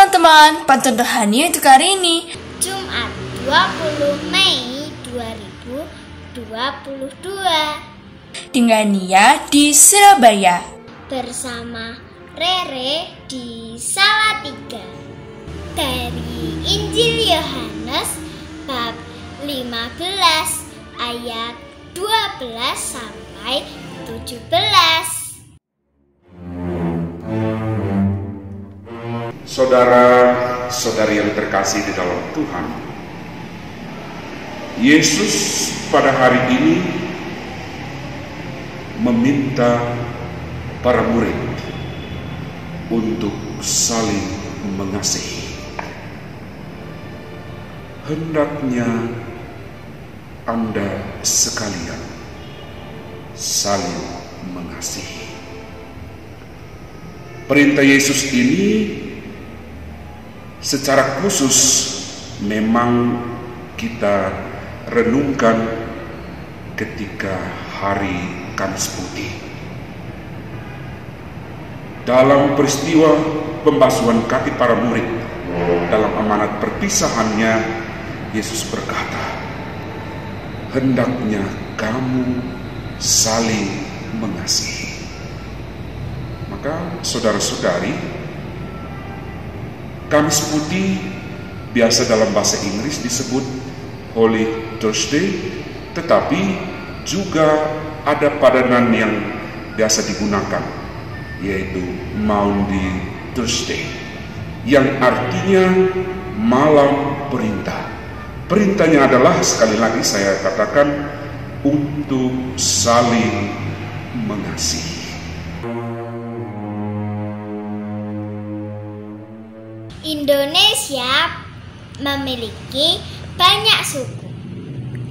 teman-teman, pantun rohani untuk hari ini, Jumat 20 Mei 2022, dengan Nia di Surabaya, bersama Rere di Salatiga. Dari Injil Yohanes bab 15 ayat 12 sampai 17. Saudara-saudari yang terkasih di dalam Tuhan, Yesus pada hari ini meminta para murid untuk saling mengasihi. Hendaknya Anda sekalian saling mengasihi. Perintah Yesus ini secara khusus memang kita renungkan ketika hari Kamis Putih. Dalam peristiwa pembasuhan kaki para murid, dalam amanat perpisahannya, Yesus berkata, hendaknya kamu saling mengasihi. Maka saudara-saudari, Kamis Putih biasa dalam bahasa Inggris disebut Holy Thursday, tetapi juga ada padanan yang biasa digunakan, yaitu Maundy Thursday, yang artinya malam perintah. Perintahnya adalah, sekali lagi saya katakan, untuk saling mengasihi. Indonesia memiliki banyak suku,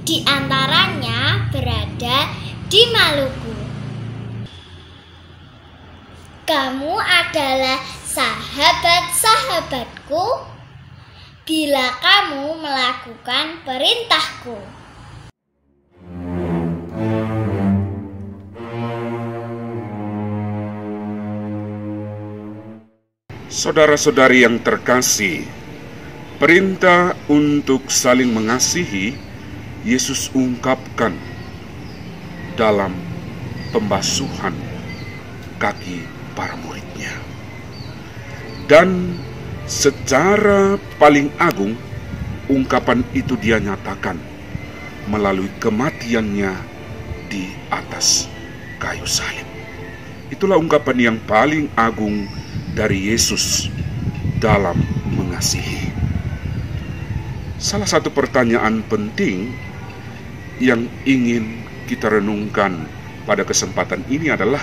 di antaranya berada di Maluku. Kamu adalah sahabat-sahabatku bila kamu melakukan perintahku. Saudara-saudari yang terkasih, perintah untuk saling mengasihi Yesus ungkapkan dalam pembasuhan kaki para muridnya. Dan secara paling agung, ungkapan itu dia nyatakan melalui kematiannya di atas kayu salib. Itulah ungkapan yang paling agung dari Yesus dalam mengasihi. Salah satu pertanyaan penting yang ingin kita renungkan pada kesempatan ini adalah,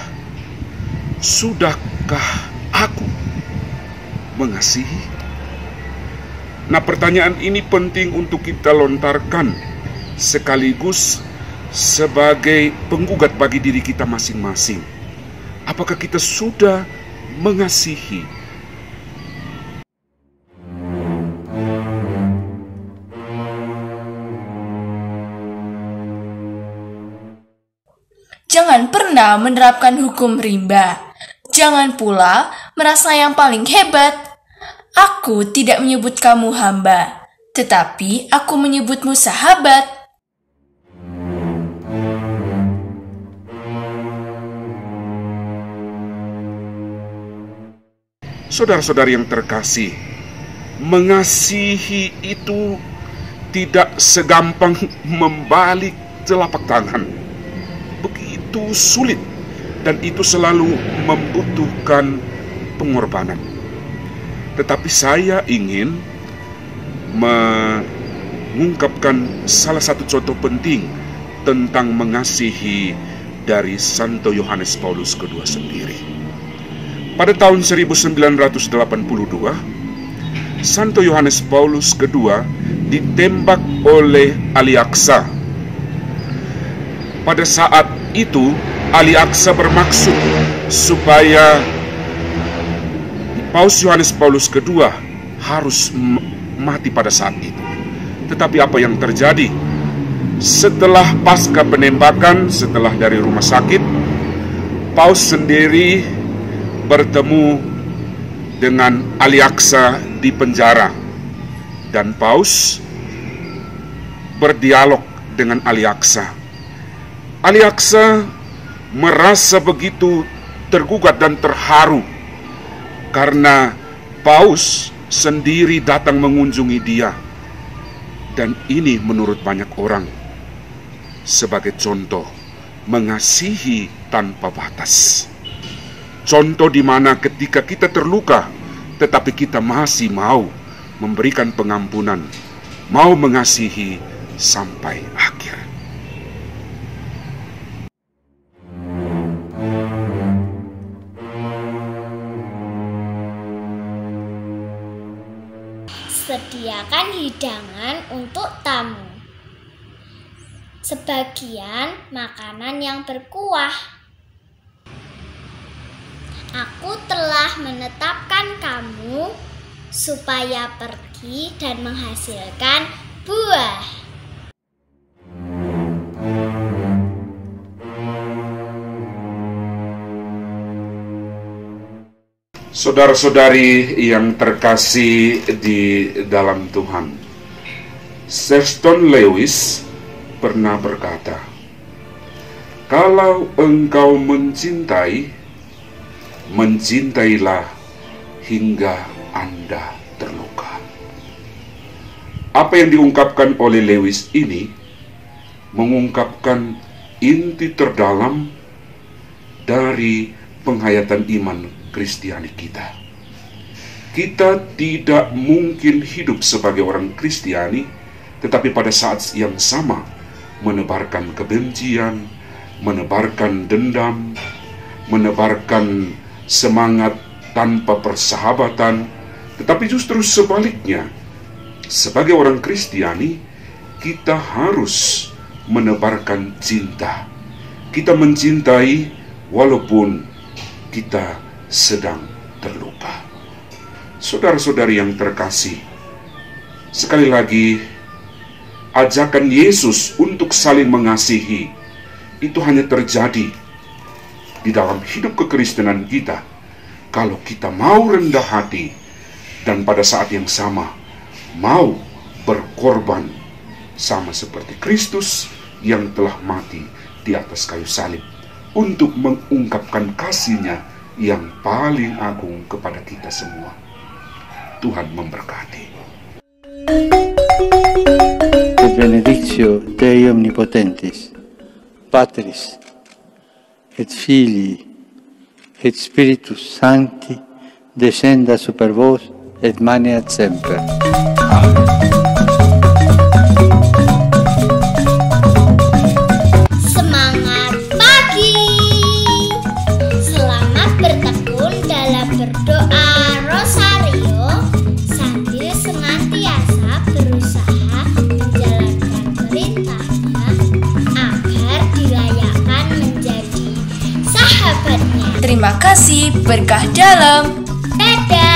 sudahkah aku mengasihi? Nah, pertanyaan ini penting untuk kita lontarkan sekaligus sebagai penggugat bagi diri kita masing-masing. Apakah kita sudah mengasihi? Jangan pernah menerapkan hukum rimba. Jangan pula merasa yang paling hebat. Aku tidak menyebut kamu hamba, tetapi aku menyebutmu sahabat. Saudara-saudari yang terkasih, mengasihi itu tidak segampang membalik telapak tangan. Begitu sulit, dan itu selalu membutuhkan pengorbanan. Tetapi saya ingin mengungkapkan salah satu contoh penting tentang mengasihi dari Santo Yohanes Paulus II sendiri. Pada tahun 1982, Santo Yohanes Paulus II ditembak oleh Ali Aqsa. Pada saat itu, Ali Aqsa bermaksud supaya Paus Yohanes Paulus II harus mati pada saat itu. Tetapi apa yang terjadi? Setelah pasca penembakan, setelah dari rumah sakit, Paus sendiri bertemu dengan Ali Aqsa di penjara dan Paus berdialog dengan Aliaksa. Aliaksa merasa begitu tergugat dan terharu karena Paus sendiri datang mengunjungi dia. Dan ini menurut banyak orang sebagai contoh mengasihi tanpa batas. Contoh di mana ketika kita terluka, tetapi kita masih mau memberikan pengampunan, mau mengasihi sampai akhir. Sediakan hidangan untuk tamu. Sebagian makanan yang berkuah. Aku telah menetapkan kamu supaya pergi dan menghasilkan buah. Saudara-saudari yang terkasih di dalam Tuhan, Thurston Lewis pernah berkata, "Kalau engkau mencintai, mencintailah hingga Anda terluka." Apa yang diungkapkan oleh Lewis ini mengungkapkan inti terdalam dari penghayatan iman Kristiani kita. Kita tidak mungkin hidup sebagai orang Kristiani, tetapi pada saat yang sama menebarkan kebencian, menebarkan dendam, menebarkan semangat tanpa persahabatan. Tetapi justru sebaliknya, sebagai orang Kristiani, kita harus menebarkan cinta. Kita mencintai walaupun kita sedang terluka. Saudara-saudari yang terkasih, sekali lagi, ajakan Yesus untuk saling mengasihi itu hanya terjadi di dalam hidup kekristenan kita kalau kita mau rendah hati dan pada saat yang sama mau berkorban sama seperti Kristus yang telah mati di atas kayu salib untuk mengungkapkan kasih-Nya yang paling agung kepada kita semua. Tuhan memberkati. Benedictio Dei Omnipotentis, Patris et Filii et Spiritus Sancti descenda super vos et maneat semper. Amen. Semangat pagi. Selamat bertekun dalam berdoa rosario sambil senantiasa berusaha menjalankan perintahnya agar dilayakkan menjadi sahabatnya. Terima kasih, berkah dalam. Dadah.